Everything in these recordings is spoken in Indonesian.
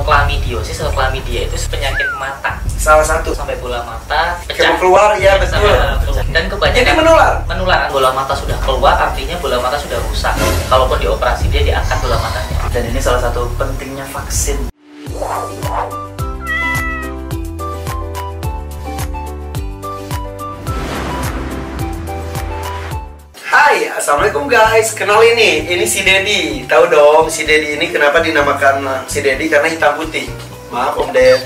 chlamydiosis atau chlamydia itu penyakit mata. Salah satu. Sampai bola mata Kayak mau keluar, ya betul. Dan kebanyakan Jadi menular. Bola mata sudah keluar artinya bola mata sudah rusak. Kalaupun dioperasi dia diangkat bola matanya. Dan ini salah satu pentingnya vaksin. Hai, assalamualaikum guys. Kenal ini si Dedi. Tahu dong si Dedi ini kenapa dinamakan si Dedi? Karena hitam putih. Maaf Om Ded.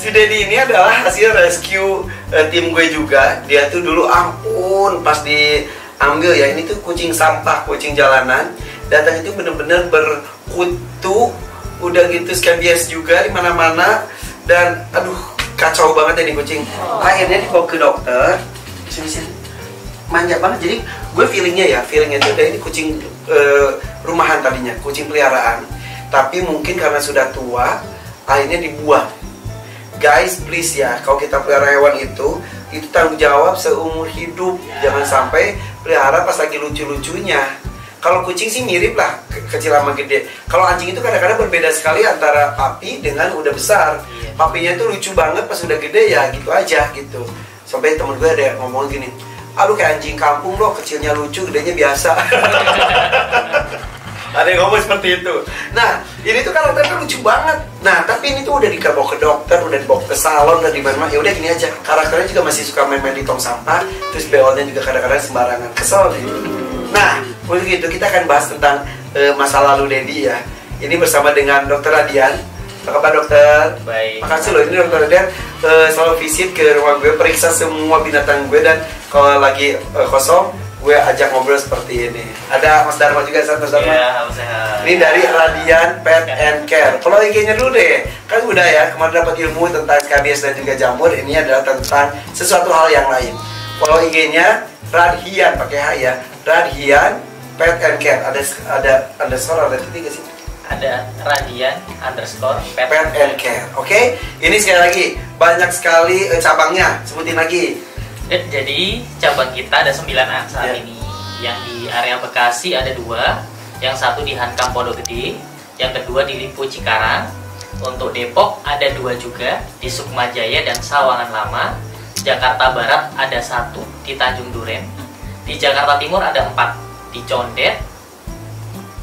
Si Dedi ini adalah hasil rescue tim gue juga. Dia tuh dulu ampun pas diambil ya, ini tuh kucing sampah, kucing jalanan. Datang itu bener-bener berkutu, udah gitu scabies juga di mana-mana, dan aduh kacau banget ya nih kucing. Akhirnya dibawa ke dokter. Sini manja banget. Jadi gue feelingnya itu udah ini kucing rumahan tadinya, kucing peliharaan. Tapi mungkin karena sudah tua, akhirnya dibuang. Guys, please ya, kalau kita pelihara hewan itu tanggung jawab seumur hidup. Jangan sampai pelihara pas lagi lucu-lucunya. Kalau kucing sih mirip lah, kecil sama gede. Kalau anjing itu kadang-kadang berbeda sekali antara papi dengan udah besar. Papinya tuh lucu banget, pas udah gede ya gitu aja gitu. Sampai temen gue ada yang ngomong gini, "Aduh kayak anjing kampung loh, kecilnya lucu, gedenya biasa." Ada yang ngomong seperti itu. Nah, ini tuh karakternya lucu banget. Nah, tapi ini tuh udah dibawa ke dokter, udah dibawa ke salon, udah dimana-mana. Ya udah gini aja. Karakternya juga masih suka main-main di tong sampah. Terus beolnya juga kadang-kadang sembarangan. Kesel nih. Nah, untuk itu kita akan bahas tentang masa lalu Dedi ya. Ini bersama dengan Dokter Radian. Apa kabar dokter? Baik. Makasih loh, ini Dokter Radian selalu visit ke rumah gue, periksa semua binatang gue, dan kalau lagi kosong gue ajak ngobrol seperti ini. Ada Mas Dharma juga, Mas Dharma. Iya, sehat. Ini dari Radian Pet and Care. Kalau IG-nya dulu deh, kan udah ya kemarin dapat ilmu tentang scabies dan juga jamur. Ini adalah tentang sesuatu hal yang lain. Kalau IG-nya Radian pakai H ya, Radian Pet and Care. Ada underscore, ada titik nggak sih? Ada Radian_Pet and Care. Oke, ini sekali lagi banyak sekali cabangnya. Sebutin lagi. Jadi cabang kita ada 9 saat ini. Yang di area Bekasi ada 2, yang satu di Hankam Pondok Gede, yang kedua di Lipo Cikarang. Untuk Depok ada 2 juga, di Sukmajaya dan Sawangan Lama. Jakarta Barat ada 1 di Tanjung Duren. Di Jakarta Timur ada 4, di Condet,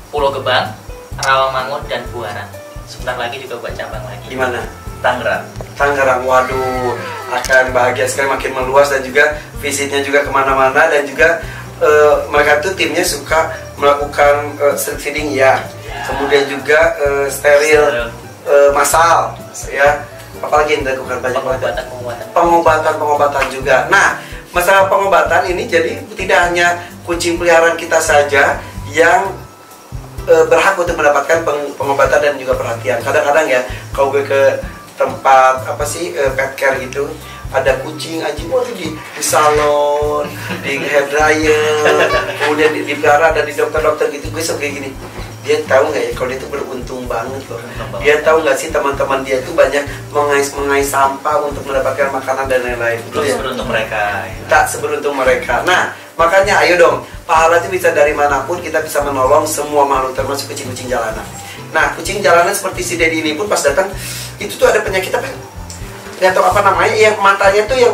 Pulau Gebang, Rawamangun, dan Buaran. Sebentar lagi juga buat cabang lagi. Di mana? Tangerang. Waduh, akan bahagia sekali, makin meluas, dan juga visitnya juga kemana-mana. Dan juga mereka tuh timnya suka melakukan street feeding ya. Kemudian juga steril massal ya. Apalagi yang dilakukan banyak pengobatan juga. Nah, masalah pengobatan ini jadi tidak hanya kucing peliharaan kita saja yang berhak untuk mendapatkan pengobatan dan juga perhatian. Kadang-kadang ya, kalau gue ke tempat pet care gitu, ada kucing anjing di salon, di hair dryer, kemudian dipelihara, ada di dokter-dokter gitu. Gue suka kayak gini, dia tahu nggak ya kalau dia itu beruntung banget loh. Dia tahu nggak sih teman-teman dia itu banyak mengais sampah untuk mendapatkan makanan dan lain-lain. Belum seberuntung mereka. Tak seberuntung mereka. Nah, makanya ayo dong, pahala itu bisa dari manapun, kita bisa menolong semua makhluk, termasuk kucing-kucing jalanan. Nah, kucing jalanan seperti si Dedi ini pun pas datang, itu tuh ada penyakit apa? Nggak tahu apa namanya, yang matanya tuh yang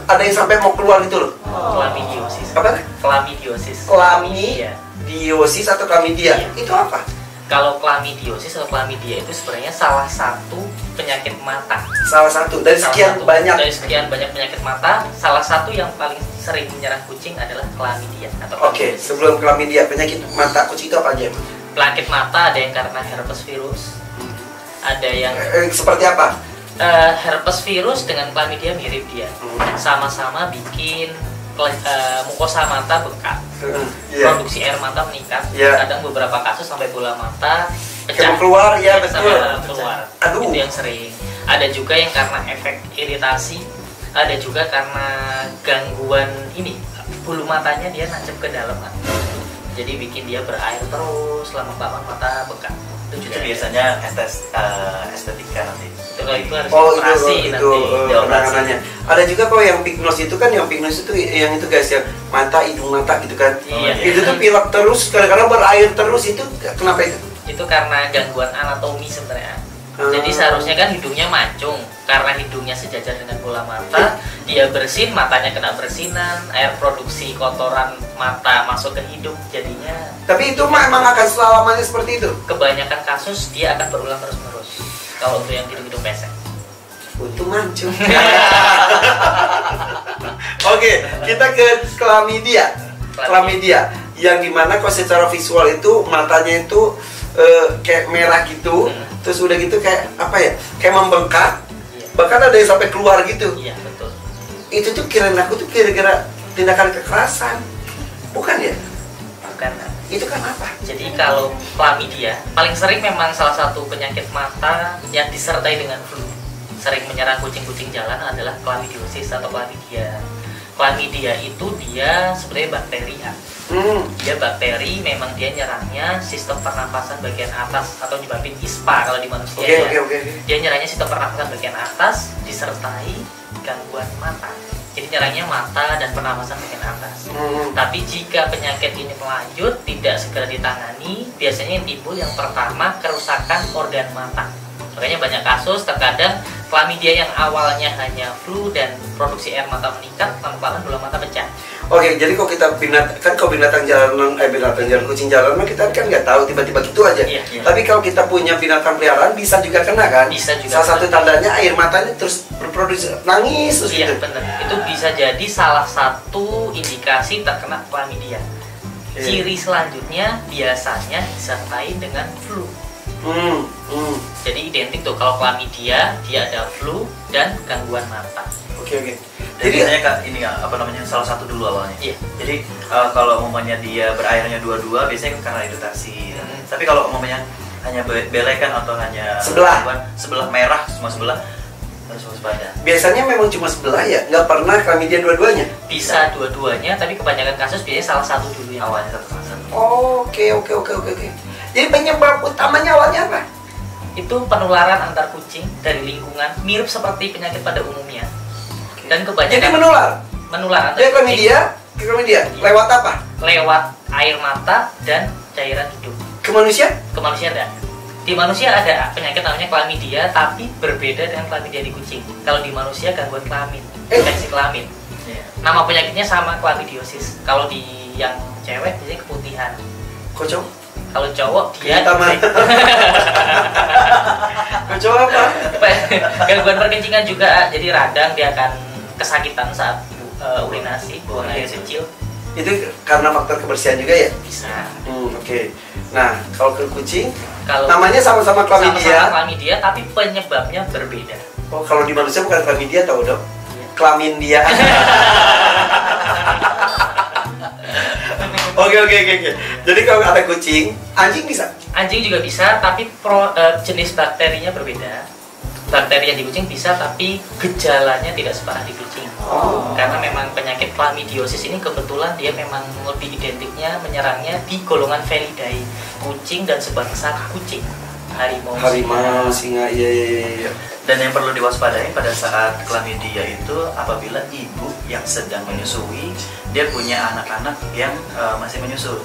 ada yang sampai mau keluar gitu loh. Chlamydiosis. Apa? Chlamydiosis. Chlamydiosis atau chlamydia. Iya. Itu apa? Kalau chlamydiosis atau chlamydia itu sebenarnya salah satu penyakit mata. Salah satu dari sekian banyak. Dari sekian banyak penyakit mata, salah satu yang paling sering menyerang kucing adalah chlamydia atau Oke, sebelum chlamydia, penyakit mata kucing itu apa aja? Penyakit mata ada yang karena herpes virus, ada yang seperti apa? herpes virus dengan chlamydia mirip dia, sama-sama bikin mukosa mata bengkak, produksi air mata meningkat, kadang beberapa kasus sampai bola mata pecah, keluar ya betul, keluar. Aduh. Itu yang sering. Ada juga yang karena efek iritasi, ada juga karena gangguan ini bulu matanya dia nancep ke dalam kan. Jadi bikin dia berair terus, lama-lama mata bengkak. Itu biasanya estetika nanti. Itu harus operasi nanti. Penanganannya. Ada juga kok yang pignos itu kan, yang pignos itu yang itu guys, yang mata, hidung mata gitu kan. Iya. Itu tuh pilek terus, kadang-kadang berair terus, itu kenapa itu? Itu karena gangguan anatomi sebenarnya. Jadi seharusnya kan hidungnya mancung, karena hidungnya sejajar dengan bola mata, dia bersin, matanya kena bersinan, air produksi kotoran mata masuk ke hidung, jadinya. Tapi itu mah emang akan selamanya seperti itu. Kebanyakan kasus dia akan berulang terus-menerus. Kalau untuk yang hidung-hidung pesek. Untung mancung. Oke, kita ke klamidia. Klamidia, yang dimana kalau secara visual itu matanya itu kayak merah gitu, terus udah gitu kayak apa ya, kayak membengkak, bahkan ada yang sampai keluar gitu. Iya betul. Itu tuh kirain aku tuh kira-kira tindakan kekerasan, bukan ya? Bukan. Itu kan apa? Jadi kalau klamidia paling sering memang salah satu penyakit mata yang disertai dengan flu, sering menyerang kucing-kucing jalan adalah chlamydiosis atau chlamydia. Chlamydia itu dia sebenarnya bakteria. Dia bakteri, memang dia nyerangnya sistem pernapasan bagian atas atau nyebabin ISPA kalau di manusia. Dia nyerangnya sistem pernapasan bagian atas disertai gangguan mata. Jadi nyerangnya mata dan pernapasan bagian atas. Tapi jika penyakit ini melanjut, tidak segera ditangani, biasanya yang timbul yang pertama kerusakan organ mata. Makanya banyak kasus terkadang klamidia yang awalnya hanya flu dan produksi air mata meningkat, lama-lama bola mata pecah. Oke, jadi kalau kita binatang jalanan, kucing jalanan kita kan nggak tahu tiba-tiba gitu aja. Iya. Tapi kalau kita punya binatang peliharaan bisa juga kena kan? Bisa juga. Salah satu tandanya air matanya terus berproduksi nangis terus Iya gitu. benar. Itu bisa jadi salah satu indikasi terkena klamidia. Ciri selanjutnya biasanya disertai dengan flu. Jadi identik tuh kalau klamidia dia ada flu dan gangguan mata. Oke. Jadi biasanya Kak, ini ya, apa namanya, salah satu dulu awalnya. Iya. Jadi kalau umumnya dia berairnya dua-dua biasanya karena iritasi. Tapi kalau umumnya hanya belekan atau hanya sebelah merah semua sebelah, harus waspada. Biasanya memang cuma sebelah ya, nggak pernah klamidia dua-duanya. Bisa dua-duanya, tapi kebanyakan kasus biasanya salah satu dulu yang Awalnya satu. Oke. Jadi penyebab utamanya awalnya apa? itu penularan antar kucing dari lingkungan, mirip seperti penyakit pada umumnya. Dan kebanyakan Jadi menular antar dia kucing klamidia lewat apa? lewat air mata dan cairan hidung. Ke manusia? Ke manusia enggak. Di manusia ada penyakit namanya klamidia, tapi berbeda dengan klamidia di kucing. Kalau di manusia gangguan kelamin, infeksi kelamin. Nama penyakitnya sama, chlamydiosis. Kalau di yang cewek biasanya keputihan. Kocok? Kalau cowok dia Kocok apa? Gangguan perkencingan juga, jadi radang, dia akan kesakitan saat urinasi, buang air kecil. Itu karena faktor kebersihan juga ya? Bisa. Oke. Nah, kalau ke kucing, Kalau namanya sama-sama klamidia. Sama-sama klamidia, tapi penyebabnya berbeda. Oh, kalau di manusia bukan klamidia, tahu dong? Iya. Klamindia. Oke. Jadi kalau ada kucing, anjing bisa? Anjing juga bisa, tapi jenis bakterinya berbeda. Bakteri yang di kucing bisa, tapi gejalanya tidak separah di kucing. Karena memang penyakit chlamydiosis ini kebetulan dia memang lebih identiknya menyerangnya di golongan Felidae, kucing dan sebangsa kucing. Harimau, singa, iya. Dan yang perlu diwaspadai pada saat klamidia itu apabila ibu yang sedang menyusui, dia punya anak-anak yang masih menyusu.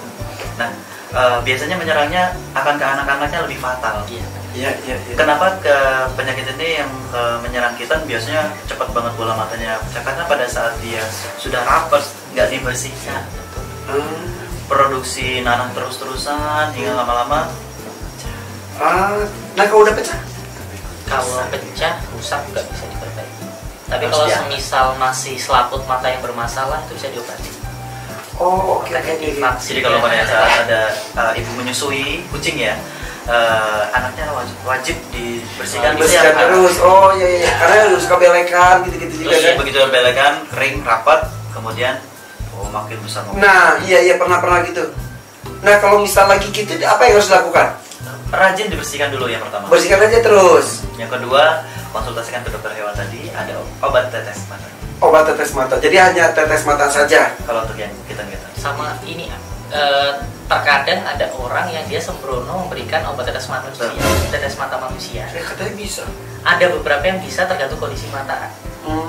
Nah, biasanya menyerangnya akan ke anak-anaknya lebih fatal. Iya. Kenapa ke penyakit ini yang menyerang kita biasanya cepat banget bola matanya pecah? Karena pada saat dia sudah rapat, nggak dibersihkan, produksi nanah terus-terusan hingga lama-lama. Nah kalau udah pecah? Kalau pecah, rusak nggak bisa diperbaiki. Tapi Harus kalau diangkat. semisal masih selaput mata yang bermasalah, itu bisa diobati. Oke. Divaksin. Jadi kalau pada saat ada ibu menyusui kucing ya, anaknya wajib dibersihkan Bersihkan terus. Oh iya. Karena harus suka belekan gitu-gitu juga Terus kan. begitu belekan kering rapat, kemudian makin besar. Nah, iya pernah gitu. Nah, kalau misal lagi gitu apa yang harus dilakukan? Rajin dibersihkan dulu yang pertama. Bersihkan aja terus. Yang kedua, konsultasikan ke dokter hewan tadi, ada obat tetes mata. Obat tetes mata. Jadi hanya tetes mata saja. Kalau untuk yang kita Sama ini terkadang ada orang yang dia sembrono memberikan obat tetes mata manusia. Katanya bisa. Ada beberapa yang bisa, tergantung kondisi mata.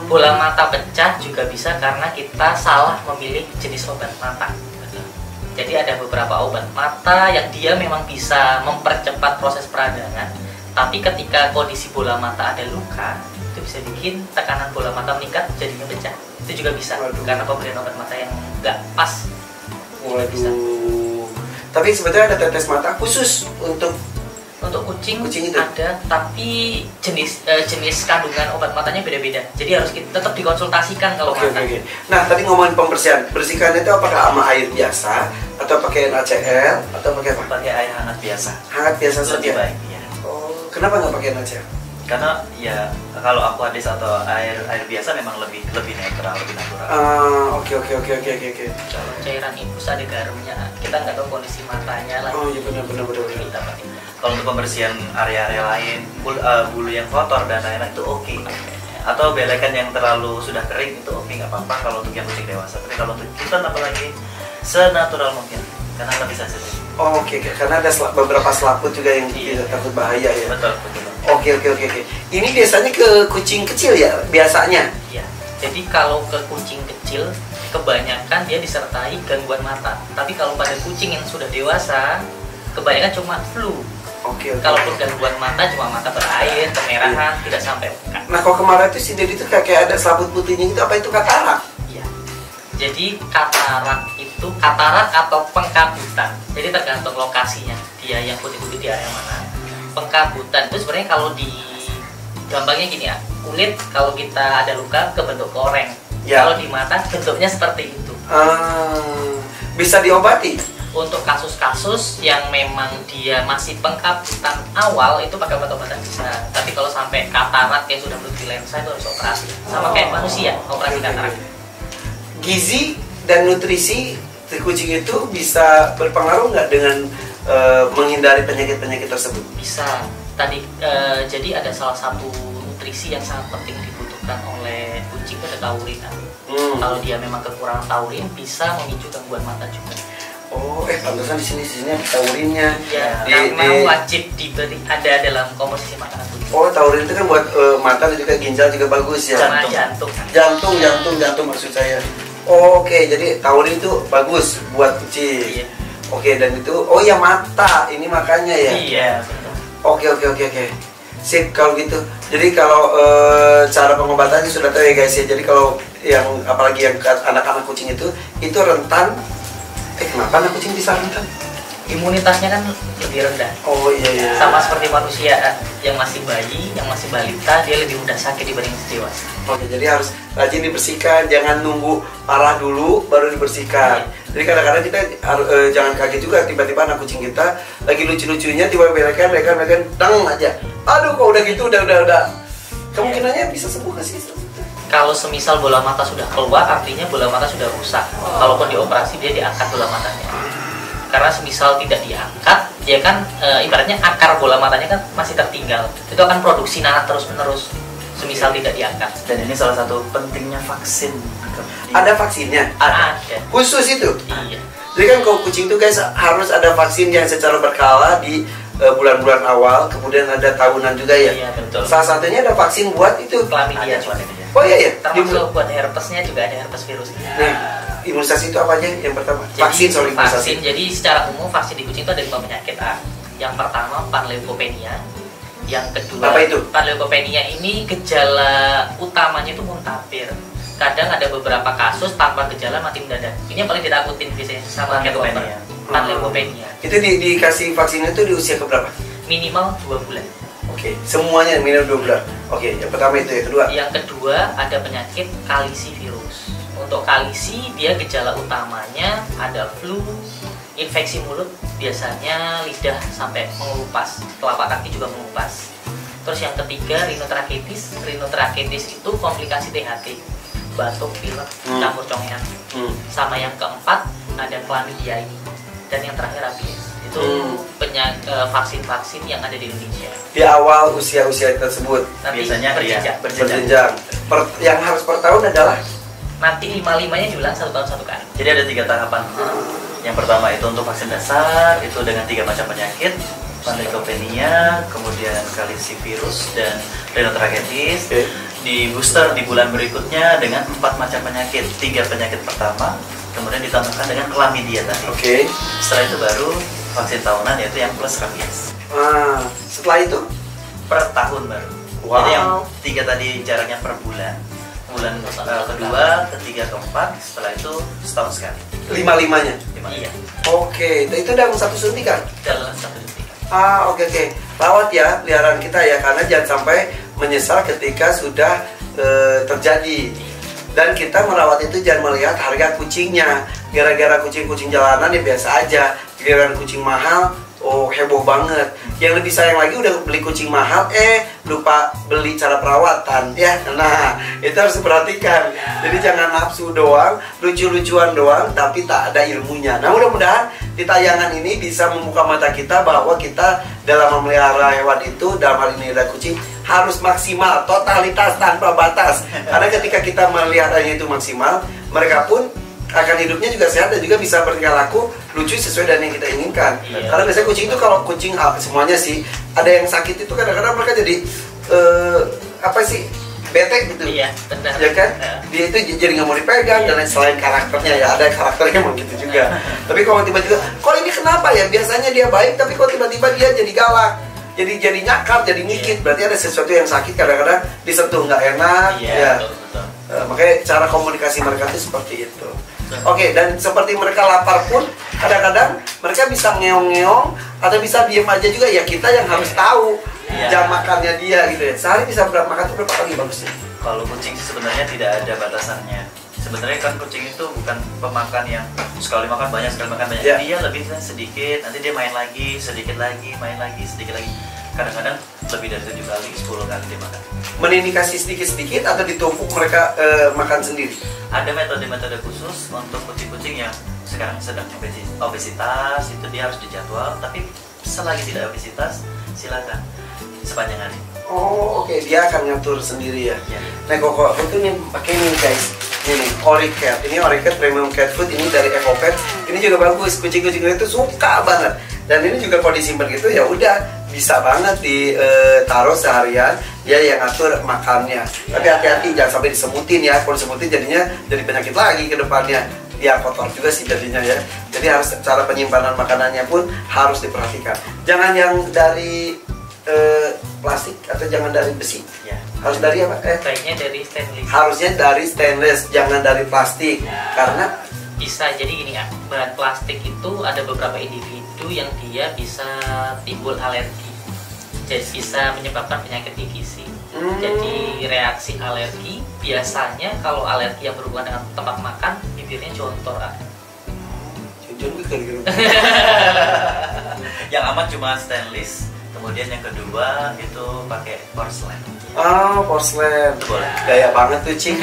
Bola mata pecah juga bisa karena kita salah memilih jenis obat mata. Jadi ada beberapa obat mata yang dia memang bisa mempercepat proses peradangan, tapi ketika kondisi bola mata ada luka, itu bisa bikin tekanan bola mata meningkat, jadinya pecah. Itu juga bisa. Waduh. Karena pemberian obat mata yang nggak pas. Juga bisa. Waduh. Tapi sebetulnya ada tetes mata khusus untuk Kucing Kucing itu? ada, tapi jenis kandungan obat matanya beda-beda. Jadi harus tetap dikonsultasikan kalau Oke, mata. oke. Nah, tadi ngomongin pembersihan. Bersihkan itu apakah sama air biasa atau pakai NaCl atau pakai apa? Pakai air hangat biasa. Hangat biasa Lebih saja. baik, ya. Oh, kenapa nggak pakai NaCl? Karena ya kalau aquadis atau air biasa memang lebih netral, lebih natural. Oke. Kalau cairan infus ada garamnya, kita nggak tahu kondisi matanya lah. Oh iya benar. Kita pakai. Kalau untuk pembersihan area-area lain, bulu yang kotor dan lain-lain itu oke. Atau belekan yang terlalu sudah kering itu oke, nggak apa-apa kalau untuk yang kucing dewasa. Tapi kalau untuk kitten apalagi senatural mungkin, karena lebih sensitif. Oh, oke. Karena ada beberapa selaput juga yang tidak takut bahaya ya. Betul. Oke. Ini biasanya ke kucing kecil ya biasanya. Iya. Jadi kalau ke kucing kecil, kebanyakan dia disertai gangguan mata. Tapi kalau pada kucing yang sudah dewasa, kebanyakan cuma flu. Oke. Kalaupun gangguan mata cuma mata berair, kemerahan, tidak sampai pekat. Nah, kalau kemarin itu si Dedi itu kayak ada selaput putihnya itu apa itu katarak? Iya. Jadi katarak itu katarak atau pengkabutan. Jadi tergantung lokasinya. Dia yang putih-putih di area mana. Pengkabutan itu sebenarnya kalau di gampangnya gini ya. Kulit kalau kita ada luka kebentuk koreng. Ya. Kalau di mata bentuknya seperti itu. Bisa diobati? Untuk kasus-kasus yang memang dia masih pengkabutan awal itu pakai obat-obatan bisa. Tapi kalau sampai katarak yang sudah berhenti lensa itu harus operasi. Sama kayak manusia, operasi katarak. Gizi dan nutrisi si kucing itu bisa berpengaruh nggak dengan menghindari penyakit-penyakit tersebut? Bisa. Tadi jadi ada salah satu nutrisi yang sangat penting dibutuhkan oleh kucing itu ada taurin. Kalau dia memang kekurangan taurin bisa memicu gangguan mata juga. Oh, pantesan di sini ada taurinnya. Ya, karena wajib diberi ada dalam komposisi makanan kucing. Oh, taurin itu kan buat mata dan juga ginjal juga bagus ya. Sama Jantung maksud saya. Oh, oke, jadi taurin itu bagus buat kucing. Iya. Oke, dan itu ya mata ini makanya ya. Iya. Oke. Sip kalau gitu. Jadi kalau cara pengobatannya sudah tahu ya guys ya. Jadi kalau yang apalagi yang anak-anak kucing itu rentan. Kenapa anak kucing bisa rentan? Imunitasnya kan lebih rendah. Oh iya. Sama seperti manusia yang masih bayi, yang masih balita, dia lebih mudah sakit dibanding dewasa. Oke, jadi harus rajin dibersihkan, jangan nunggu parah dulu baru dibersihkan. Jadi kadang-kadang kita jangan kaget juga tiba-tiba anak kucing kita lagi lucu-lucunya tiba-tiba belekan dang aja. Aduh, kok udah gitu udah. Kemungkinannya bisa sembuh nggak sih? Kalau semisal bola mata sudah keluar, artinya bola mata sudah rusak. Kalaupun dioperasi, dia diangkat bola matanya. Karena semisal tidak diangkat, dia kan ibaratnya akar bola matanya kan masih tertinggal. Itu akan produksi nanah terus-menerus. Semisal tidak diangkat. Dan ini salah satu pentingnya vaksin. Ada vaksinnya? Ada. Khusus itu? Iya. Jadi kan kalau kucing itu guys harus ada vaksin yang secara berkala di bulan-bulan awal, kemudian ada tahunan juga ya. Iya, betul. Salah satunya ada vaksin buat itu. Klamidia. Chlamydia. Oh iya. Termasuk buat herpesnya juga ada herpes virus. Nah, imunisasi itu apa aja yang pertama? Vaksin. Imunisasi. Jadi secara umum vaksin di kucing itu ada 5 penyakit. Yang pertama panleukopenia. Yang kedua Apa itu? panleukopenia ini gejala utamanya itu muntaber. Kadang ada beberapa kasus tanpa gejala mati mendadak. Ini yang paling ditakutin biasanya sama Panleukopenia. Panleukopenia. Itu dikasih vaksinnya itu di usia keberapa? Minimal 2 bulan. Oke, semuanya minimal 2 bulan. Oke, yang pertama itu, yang kedua. Yang kedua ada penyakit kalisivirus. Untuk kalisi dia gejala utamanya ada flu, infeksi mulut, biasanya lidah sampai mengelupas, telapak kaki juga mengelupas. Terus yang ketiga rinotrakitis. Rinotrakitis itu komplikasi THT, batuk, pilek, campur congean. Sama yang keempat ada chlamydia ini. Dan yang terakhir rabies. Itu vaksin-vaksin yang ada di Indonesia. Di awal usia-usia tersebut. Nanti Biasanya berjenjang. Yang harus per tahun adalah nanti 5-5-nya diulang 1 tahun 1 kali. Jadi ada 3 tahapan. Yang pertama itu untuk vaksin dasar, itu dengan 3 macam penyakit, panleukopenia, kemudian kalisivirus dan rinotrakitis. Di booster di bulan berikutnya dengan 4 macam penyakit, 3 penyakit pertama, kemudian ditambahkan dengan chlamydia tadi. Oke. Setelah itu baru vaksin tahunan, yaitu yang plus rabies. Setelah itu Per tahun baru. Wow. Jadi yang 3 tadi jaraknya per bulan. Bulan kedua, ketiga, keempat, setelah itu setahun sekali. 5-5-nya. Iya, Oke, itu dalam satu suntikan. dalam satu suntikan. Oke. Rawat ya peliharaan kita ya, karena jangan sampai menyesal ketika sudah terjadi. Dan kita merawat itu jangan melihat harga kucingnya. Gara-gara kucing-kucing jalanan ya biasa aja. Gara-gara kucing mahal, oh heboh banget. Yang lebih sayang lagi udah beli kucing mahal, lupa beli cara perawatan ya. Nah, itu harus diperhatikan. Jadi jangan nafsu doang, lucu-lucuan doang, tapi tak ada ilmunya. Nah, mudah-mudahan di tayangan ini bisa membuka mata kita bahwa kita dalam memelihara hewan itu, dalam hal ini ada kucing, harus maksimal, totalitas tanpa batas. Karena ketika kita melihatnya itu maksimal, mereka pun akan hidupnya juga sehat dan juga bisa bertingkah laku lucu sesuai dengan yang kita inginkan. Iya. Karena biasanya kucing itu kalau kucing semuanya sih ada yang sakit itu kadang-kadang mereka jadi bete gitu. Iya, benar. Ya kan? Ya. Dia itu jadi nggak mau dipegang dan lain selain karakternya ya ada karakternya emang gitu juga. Tapi kalau tiba-tiba, kok ini kenapa ya? Biasanya dia baik tapi kok tiba-tiba dia jadi galak. Jadi nyakar, jadi ngikit. Berarti ada sesuatu yang sakit kadang-kadang disentuh nggak enak. Iya, Ya. betul. Makanya cara komunikasi mereka itu seperti itu. Oke, dan seperti mereka lapar pun kadang-kadang mereka bisa ngeong-ngeong atau bisa diem aja juga, ya kita yang harus tahu jam makannya dia gitu ya. Sehari bisa makan tuh berapa kali bagusnya? Kalau kucing sih sebenarnya tidak ada batasannya. Sebenarnya kan kucing itu bukan pemakan yang sekali makan banyak, sekali makan banyak. Ya. Dia lebih sedikit, nanti dia main lagi, sedikit lagi, main lagi, sedikit lagi. Kadang-kadang lebih dari 7 kali, 10 kali dia makan. Dikasih sedikit-sedikit atau ditumpuk mereka makan sendiri? Ada metode-metode khusus untuk kucing-kucing yang sekarang sedang obesitas, itu dia harus dijadwal. Tapi selagi tidak obesitas, silakan sepanjang hari. Oh, oke. Dia akan ngatur sendiri ya. Ya. Nah, kok itu nih pakai nih guys. Ini Oricat. Ini Oricat Premium Cat Food, ini dari EcoPet. Ini juga bagus. Kucing-kucing itu suka banget. Dan ini juga kalau disimpan gitu ya udah bisa banget ditaruh seharian, dia yang ngatur makannya. Tapi hati-hati jangan sampai disemutin ya. Kalau disemutin jadinya jadi penyakit lagi ke depannya. Dia kotor juga sih jadinya ya. Jadi harus cara penyimpanan makanannya pun harus diperhatikan. Jangan yang dari plastik atau jangan dari besi. Ya. Harus dari apa? Baiknya dari stainless. Harusnya dari stainless, jangan dari plastik. Karena Bisa jadi gini ya, bahan plastik itu ada beberapa individu yang dia bisa timbul alergi, jadi bisa menyebabkan penyakit gigi. Jadi reaksi alergi biasanya kalau alergi yang berhubungan dengan tempat makan, bibirnya jontor. Yang aman cuma stainless. Kemudian yang kedua itu pakai porselen. Porselen. Itu boleh. Gaya banget tuh, Cing.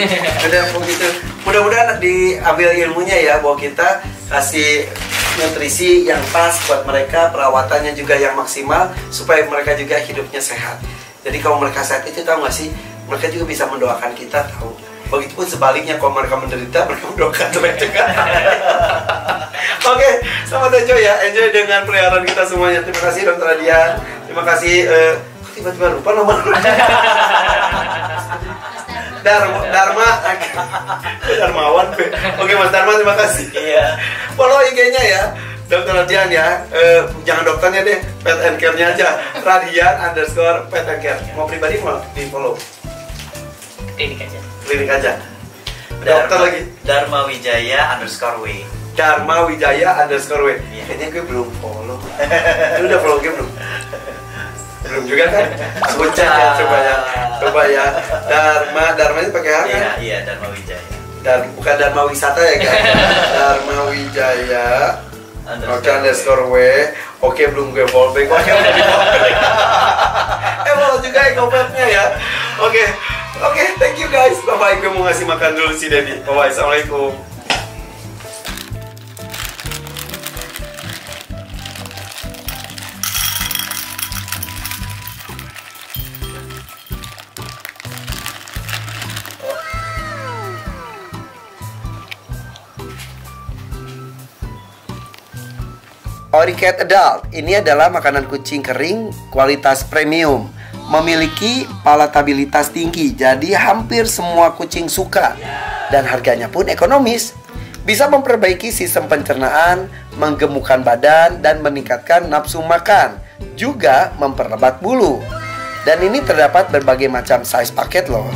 Udah begitu. Mudah-mudahan diambil ilmunya ya, bahwa kita kasih nutrisi yang pas buat mereka, perawatannya juga yang maksimal supaya mereka juga hidupnya sehat. Jadi kalau mereka sehat itu tahu nggak sih, mereka juga bisa mendoakan kita, tahu. Begitupun sebaliknya, kalau mereka menderita, mereka mendoakan mereka juga. Oke, selamat enjoy ya, enjoy dengan peliharaan kita semuanya. Terima kasih Dokter Adian. Terima kasih. Tiba-tiba lupa nama. Darmawan. Oke Mas Darma, terima kasih. Iya. Follow IG-nya ya, Dokter Radian ya. Jangan dokternya deh, Pet and Care-nya aja. Radian_Pet and Care. Mau pribadi mau di follow? Klinik aja. Klinik aja. Dokter lagi. Dharma Wijaya_W. Dharma Wijaya_W. Iya. Kayaknya gue belum follow. Lu udah follow gue belum? Belum juga kan? Aku cek ya, coba ya. Dharma itu pakai H kan? Iya, Dharma Wijaya. Dan bukan Dharma Wisata ya kan? Dharma Wijaya _W. Oke, belum gue follow back. Oke, udah di follow back. Follow juga EcoPet-nya ya. Oke, thank you guys. Bye-bye, gue mau ngasih makan dulu si Dedi. Bye-bye, assalamualaikum. Oricat Adult ini adalah makanan kucing kering kualitas premium, memiliki palatabilitas tinggi, jadi hampir semua kucing suka dan harganya pun ekonomis. Bisa memperbaiki sistem pencernaan, menggemukkan badan, dan meningkatkan nafsu makan. Juga memperlebat bulu. Dan ini terdapat berbagai macam size paket loh.